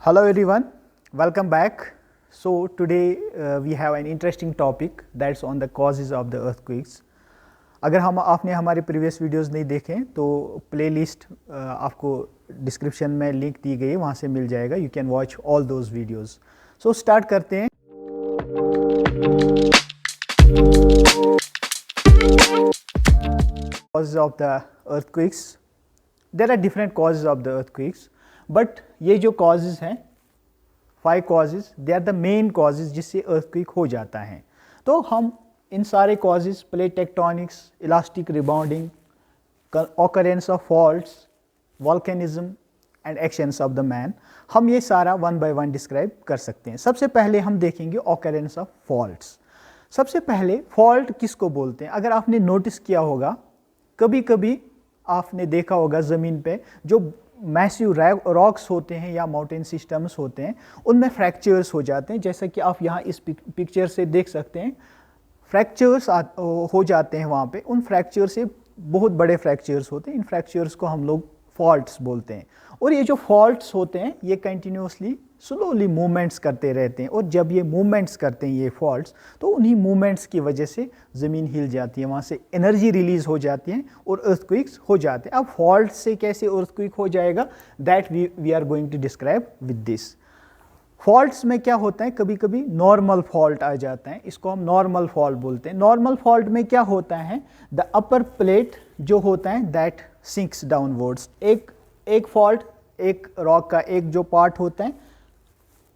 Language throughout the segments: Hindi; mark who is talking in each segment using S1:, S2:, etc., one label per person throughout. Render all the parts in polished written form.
S1: Hello everyone, welcome back. So today we have an interesting topic that's on the causes of the earthquakes. अगर आपने हमारे प्रीवियस वीडियोस नहीं देखे तो प्लेलिस्ट आपको डिस्क्रिप्शन में लिंक दी गई है, वहाँ से मिल जाएगा. You can watch all those videos. So start करते हैं. Causes of the earthquakes. There are different causes of the earthquakes. But ये जो कॉजेज़ हैं 5 causes they are the main causes जिससे अर्थक्वेक हो जाता है. तो हम इन सारे causes plate tectonics, elastic rebounding, occurrence of faults, volcanism and actions of the man, हम ये सारा वन बाय वन डिस्क्राइब कर सकते हैं. सबसे पहले हम देखेंगे ऑकरेंस ऑफ फॉल्ट्स. सबसे पहले फॉल्ट किसको बोलते हैं? अगर आपने नोटिस किया होगा, कभी कभी आपने देखा होगा ज़मीन पे जो मैसिव रॉक्स होते हैं या माउंटेन सिस्टम्स होते हैं उनमें फ्रैक्चर्स हो जाते हैं. जैसा कि आप यहाँ इस पिक्चर से देख सकते हैं, फ्रैक्चर्स हो जाते हैं वहाँ पे. उन फ्रैक्चर से बहुत बड़े फ्रैक्चर्स होते हैं. इन फ्रैक्चर्स को हम लोग फॉल्ट्स बोलते हैं. और ये जो फॉल्ट्स होते हैं ये कंटिन्यूसली स्लोली मूवमेंट्स करते रहते हैं. और जब ये मूवमेंट्स करते हैं ये फॉल्ट्स, तो उन्हीं मूवमेंट्स की वजह से ज़मीन हिल जाती है, वहाँ से एनर्जी रिलीज़ हो जाती है और अर्थक्वेक्स हो जाते हैं. अब फॉल्ट से कैसे अर्थक्वेक हो जाएगा, that we are going to describe with this. Faults में क्या होता है, कभी कभी नॉर्मल फॉल्ट आ जाता है, इसको हम नॉर्मल फॉल्ट बोलते हैं. नॉर्मल फॉल्ट में क्या होता है, द अपर प्लेट जो होता है दैट सिंक्स डाउनवर्ड्स. एक फॉल्ट, एक रॉक का एक जो पार्ट होता है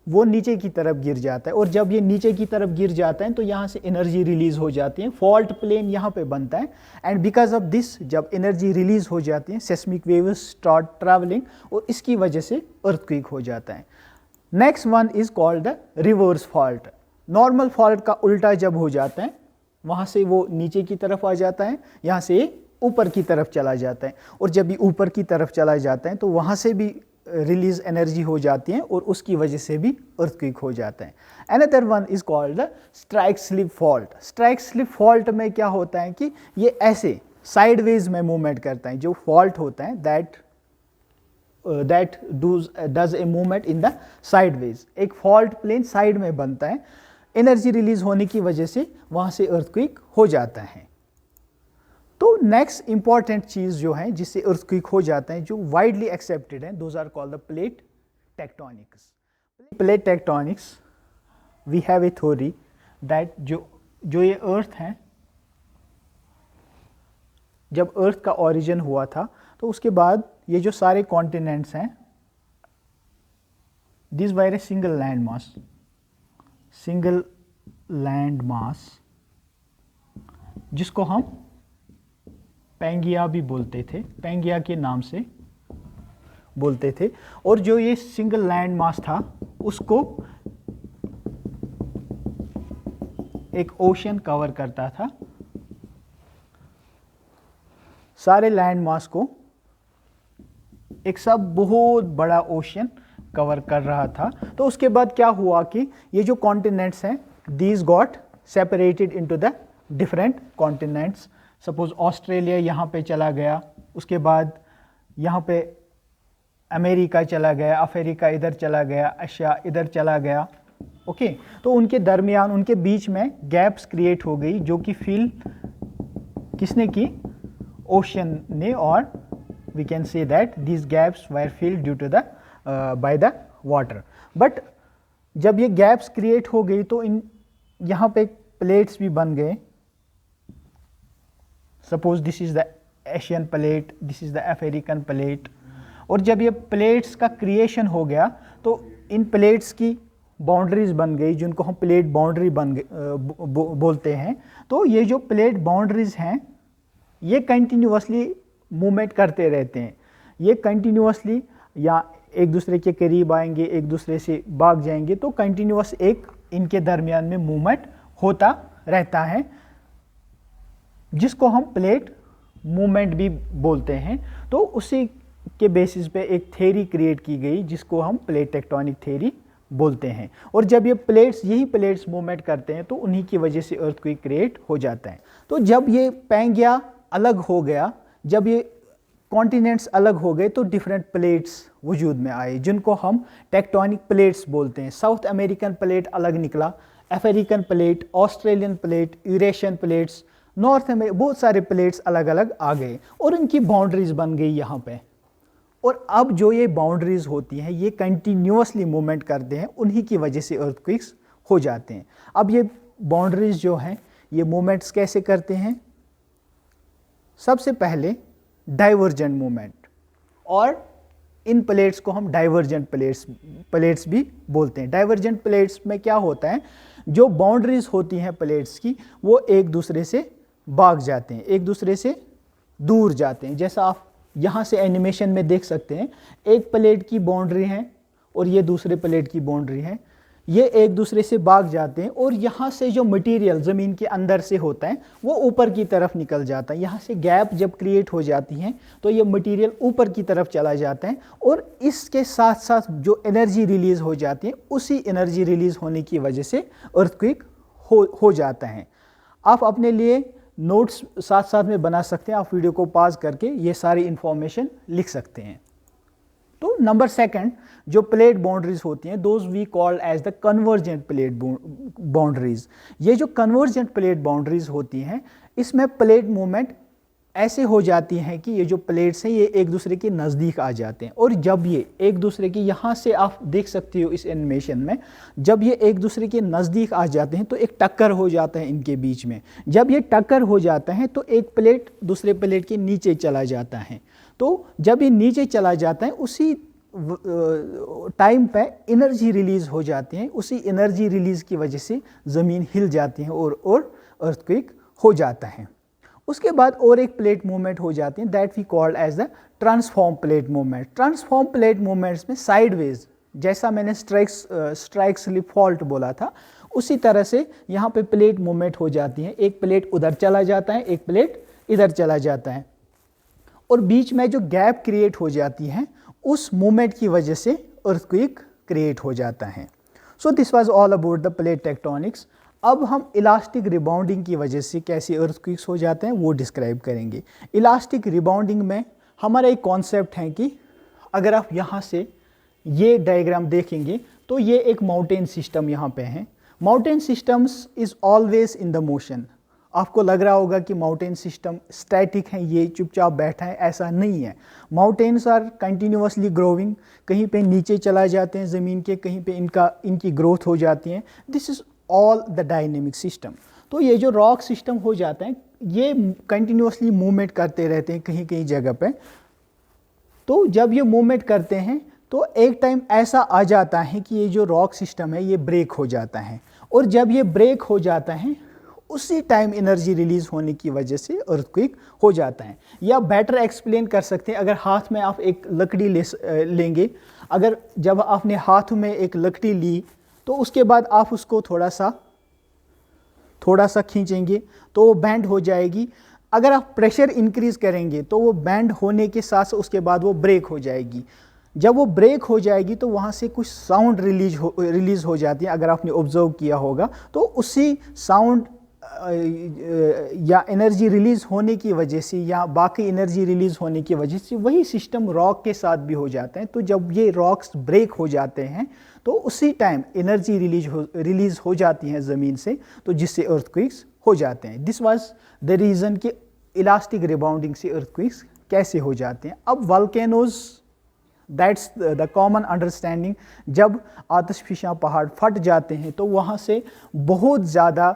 S1: वो नीचे की तरफ गिर जाता है. और जब ये नीचे की तरफ गिर जाता है तो यहाँ से एनर्जी रिलीज हो जाती है, फॉल्ट प्लेन यहाँ पे बनता है. एंड बिकॉज ऑफ दिस जब एनर्जी रिलीज हो जाती है सेस्मिक वेव्स स्टार्ट ट्रैवलिंग और इसकी वजह से अर्थक्वेक हो जाता है. Next one is called the reverse fault. Normal fault का उल्टा जब हो जाता है, वहाँ से वो नीचे की तरफ आ जाता है, यहाँ से ऊपर की तरफ चला जाता है. और जब ये ऊपर की तरफ चला जाता है तो वहाँ से भी रिलीज एनर्जी हो जाती है और उसकी वजह से भी अर्थक्वेक हो जाता है. Another one is called the strike slip fault. Strike slip fault में क्या होता है कि ये ऐसे साइडवेज में मूवमेंट करता है. जो फॉल्ट होता है that does a movement in the sideways. एक फॉल्ट प्लेन साइड में बनता है, एनर्जी रिलीज होने की वजह से वहाँ से अर्थक्वेक हो जाता है. तो नेक्स्ट इंपॉर्टेंट चीज़ जो है जिससे अर्थक्वेक हो जाता है, जो वाइडली एक्सेप्टेड है, those are called the plate tectonics. Plate tectonics we have a theory that जो ये अर्थ है, जब अर्थ का ओरिजिन हुआ था तो उसके बाद ये जो सारे कॉन्टिनेंट्स हैं, this were a single land mass जिसको हम पैंगिया भी बोलते थे, पैंगिया के नाम से बोलते थे. और जो ये सिंगल लैंड मास था उसको एक ओशन कवर करता था. सारे लैंड मास को एक सब बहुत बड़ा ओशन कवर कर रहा था. तो उसके बाद क्या हुआ कि ये जो कॉन्टिनेंट्स हैं, these got separated into the different continents. Suppose Australia यहाँ पे चला गया, उसके बाद यहाँ पे अमेरिका चला गया, अफ्रीका इधर चला गया, एशिया इधर चला गया. ओके, तो उनके दरमियान, उनके बीच में गैप्स क्रिएट हो गई जो कि फिल किसने की, ओशन ने. और we can say that this gaps were filled due to the by the water. But जब ये गैप्स क्रिएट हो गई तो इन यहाँ पे प्लेट्स भी बन गए. Suppose this is the Asian plate, this is the African plate. और जब ये प्लेट्स का क्रिएशन हो गया तो इन प्लेट्स की बाउंड्रीज बन गई जिनको हम प्लेट बाउंड्री बोलते हैं. तो ये जो प्लेट बाउंड्रीज हैं ये कंटिन्यूसली मूवमेंट करते रहते हैं. ये कंटिन्यूसली या एक दूसरे के करीब आएंगे, एक दूसरे से भाग जाएंगे, तो कंटिन्यूस एक इनके दरमियान में मूवमेंट होता रहता है जिसको हम प्लेट मूवमेंट भी बोलते हैं. तो उसी के बेसिस पे एक थ्योरी क्रिएट की गई जिसको हम प्लेट टेक्टोनिक थ्योरी बोलते हैं. और जब ये प्लेट्स, यही प्लेट्स मूवमेंट करते हैं तो उन्हीं की वजह से अर्थक्वेक क्रिएट हो जाता है. तो जब ये पैंगिया अलग हो गया, जब ये कॉन्टिनेंट्स अलग हो गए तो डिफरेंट प्लेट्स वजूद में आए जिनको हम टेक्टोनिक प्लेट्स बोलते हैं। साउथ अमेरिकन प्लेट अलग निकला, African plate, Australian plate, Eurasian plates, north America, बहुत सारे प्लेट्स अलग अलग आ गए और इनकी बाउंड्रीज बन गई यहाँ पे। और अब जो ये बाउंड्रीज होती हैं ये कंटिन्यूसली मूवमेंट करते हैं, उन्हीं की वजह से अर्थक्वेक्स हो जाते हैं। अब ये बाउंड्रीज जो हैं ये मूवमेंट्स कैसे करते हैं? सबसे पहले डाइवर्जेंट मूवमेंट, और इन प्लेट्स को हम डाइवर्जेंट प्लेट्स भी बोलते हैं। डाइवर्जेंट प्लेट्स में क्या होता है, जो बाउंड्रीज होती हैं प्लेट्स की वो एक दूसरे से भाग जाते हैं, एक दूसरे से दूर जाते हैं। जैसा आप यहाँ से एनिमेशन में देख सकते हैं, एक प्लेट की बाउंड्री है और ये दूसरे प्लेट की बाउंड्री है, ये एक दूसरे से भाग जाते हैं और यहाँ से जो मटेरियल ज़मीन के अंदर से होता है वो ऊपर की तरफ निकल जाता है। यहाँ से गैप जब क्रिएट हो जाती हैं तो ये मटेरियल ऊपर की तरफ चला जाता है और इसके साथ साथ जो एनर्जी रिलीज़ हो जाती है उसी एनर्जी रिलीज़ होने की वजह से अर्थक्वेक हो जाता है। आप अपने लिए नोट्स साथ साथ में बना सकते हैं, आप वीडियो को पॉज करके ये सारी इंफॉर्मेशन लिख सकते हैं। तो नंबर सेकंड, जो प्लेट बाउंड्रीज होती हैं those we called as the convergent plate boundaries. ये जो कन्वर्जेंट प्लेट बाउंड्रीज होती हैं इसमें प्लेट मूवमेंट ऐसे हो जाती हैं कि ये जो प्लेट्स हैं ये एक दूसरे के नज़दीक आ जाते हैं, और जब ये एक दूसरे के, यहाँ से आप देख सकते हो इस एनिमेशन में, जब ये एक दूसरे के नज़दीक आ जाते हैं तो एक टक्कर हो जाता है इनके बीच में। जब ये टक्कर हो जाता है तो एक प्लेट दूसरे प्लेट के नीचे चला जाता है। तो जब ये नीचे चला जाता है उसी टाइम पे एनर्जी रिलीज़ हो जाती है, उसी एनर्जी रिलीज़ की वजह से ज़मीन हिल जाती है और अर्थक्वेक हो जाता है। उसके बाद और एक प्लेट मूवमेंट हो जाती है that we called as the transform plate movement. Transform plate movements में साइडवेज, जैसा मैंने स्ट्राइक स्लिप फॉल्ट बोला था, उसी तरह से यहाँ पे प्लेट मूवमेंट हो जाती है। एक प्लेट उधर चला जाता है, एक प्लेट इधर चला जाता है, और बीच में जो गैप क्रिएट हो जाती है उस मूवमेंट की वजह से अर्थक्वेक क्रिएट हो जाता है। So this was all about the plate tectonics. अब हम इलास्टिक रिबाउंडिंग की वजह से कैसे अर्थक्वेक्स हो जाते हैं वो डिस्क्राइब करेंगे। इलास्टिक रिबाउंडिंग में हमारा एक कॉन्सेप्ट है कि अगर आप यहाँ से ये डायग्राम देखेंगे तो ये एक माउंटेन सिस्टम यहाँ पे है। Mountain systems is always in the motion. आपको लग रहा होगा कि माउंटेन सिस्टम स्टैटिक है, ये चुपचाप बैठा है, ऐसा नहीं है। माउंटेन्स आर कंटिन्यूसली ग्रोइंग, कहीं पे नीचे चला जाते हैं ज़मीन के, कहीं पे इनकी ग्रोथ हो जाती है। This is all the dynamic system. तो ये जो रॉक सिस्टम हो जाता है ये कंटिन्यूसली मूवमेंट करते रहते हैं कहीं कहीं जगह पे। तो जब ये मूवमेंट करते हैं तो एक टाइम ऐसा आ जाता है कि ये जो रॉक सिस्टम है ये ब्रेक हो जाता है, और जब ये ब्रेक हो जाता है उसी टाइम एनर्जी रिलीज होने की वजह से अर्थक्वेक हो जाता है। या बेटर एक्सप्लेन कर सकते हैं, अगर हाथ में आप एक लकड़ी लेंगे, अगर जब आपने हाथ में एक लकड़ी ली तो उसके बाद आप उसको थोड़ा सा खींचेंगे तो वो बैंड हो जाएगी। अगर आप प्रेशर इंक्रीज करेंगे तो वो बैंड होने के साथ साथ उसके बाद वो ब्रेक हो जाएगी। जब वो ब्रेक हो जाएगी तो वहाँ से कुछ साउंड रिलीज हो जाती है। अगर आपने ऑब्जर्व किया होगा तो उसी साउंड या एनर्जी रिलीज होने की वजह से या बाकी एनर्जी रिलीज होने की वजह से वही सिस्टम रॉक के साथ भी हो जाते हैं। तो जब ये रॉक्स ब्रेक हो जाते हैं तो उसी टाइम एनर्जी रिलीज हो जाती है ज़मीन से, तो जिससे अर्थक्वेक्स हो जाते हैं। दिस वाज द रीज़न कि इलास्टिक रिबाउंडिंग से अर्थक्वेक्स कैसे हो जाते हैं। अब volcanoes, that's the common understanding, जब आतिशफिशा पहाड़ फट जाते हैं तो वहाँ से बहुत ज़्यादा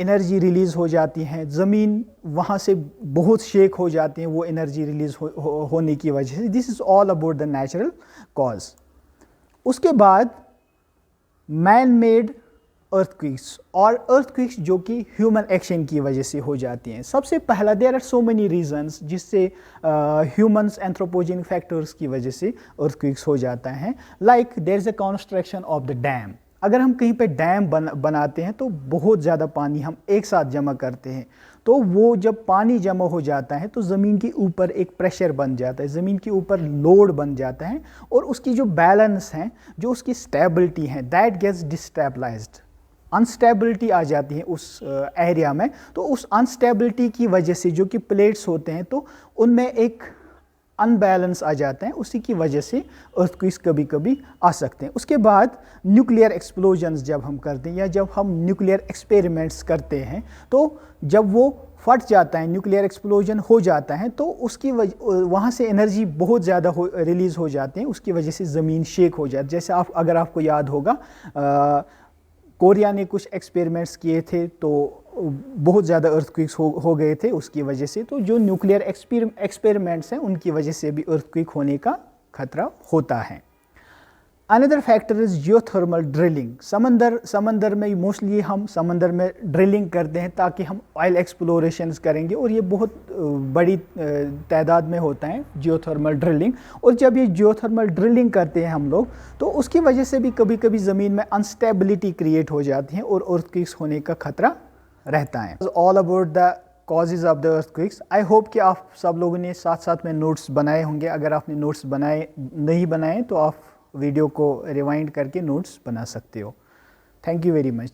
S1: एनर्जी रिलीज़ हो जाती है, ज़मीन वहाँ से बहुत शेक हो जाती है वो एनर्जी रिलीज़ होने की वजह से। This is all about the natural cause. उसके बाद मैन मेड अर्थक्वेक्स, और अर्थक्वेक्स जो कि ह्यूमन एक्शन की वजह से हो जाती हैं। सबसे पहला, there are so many reasons जिससे ह्यूमंस एंथ्रोपोजेनिक फैक्टर्स की वजह से अर्थक्वेक्स हो जाता है। Like there is a construction of the dam. अगर हम कहीं पे डैम बनाते हैं तो बहुत ज़्यादा पानी हम एक साथ जमा करते हैं, तो वो जब पानी जमा हो जाता है तो ज़मीन के ऊपर एक प्रेशर बन जाता है, ज़मीन के ऊपर लोड बन जाता है, और उसकी जो बैलेंस है, जो उसकी स्टेबिलिटी है, दैट गेट्स डिस्टेबलाइज्ड। अनस्टेबिलिटी आ जाती है उस एरिया में। तो उस अनस्टेबिलिटी की वजह से जो कि प्लेट्स होते हैं तो उनमें एक अनबैलेंस आ जाता है, उसी की वजह से अर्थक्वेक्स कभी कभी आ सकते हैं। उसके बाद न्यूक्लियर एक्सप्लोजन्स जब हम करते हैं या जब हम न्यूक्लियर एक्सपेरिमेंट्स करते हैं, तो जब वो फट जाता है, न्यूक्लियर एक्सप्लोजन हो जाता है, तो उसकी वहाँ से एनर्जी बहुत ज़्यादा रिलीज़ हो जाती है, उसकी वजह से ज़मीन शेक हो जाती है। जैसे अगर आपको याद होगा, कोरिया ने कुछ एक्सपेरिमेंट्स किए थे तो बहुत ज़्यादा अर्थक्वेक्स हो गए थे उसकी वजह से। तो जो न्यूक्लियर एक्सपेरिमेंट्स हैं उनकी वजह से भी अर्थक्वेक होने का खतरा होता है। Another factor is geothermal drilling. समंदर में मोस्टली हम समंदर में ड्रिलिंग करते हैं ताकि हम ऑयल एक्सप्लोरेशंस करेंगे, और ये बहुत बड़ी तादाद में होता है जियोथर्मल ड्रिलिंग। और जब ये जियोथर्मल ड्रिलिंग करते हैं हम लोग, तो उसकी वजह से भी कभी कभी ज़मीन में अनस्टेबिलिटी क्रिएट हो जाती है और अर्थक्वेक्स होने का खतरा रहता है। All about the causes of the earthquakes. I hope कि आप सब लोगों ने साथ साथ में नोट्स बनाए होंगे। अगर आपने नोट्स नहीं बनाए तो आप वीडियो को रिवाइंड करके नोट्स बना सकते हो। Thank you very much.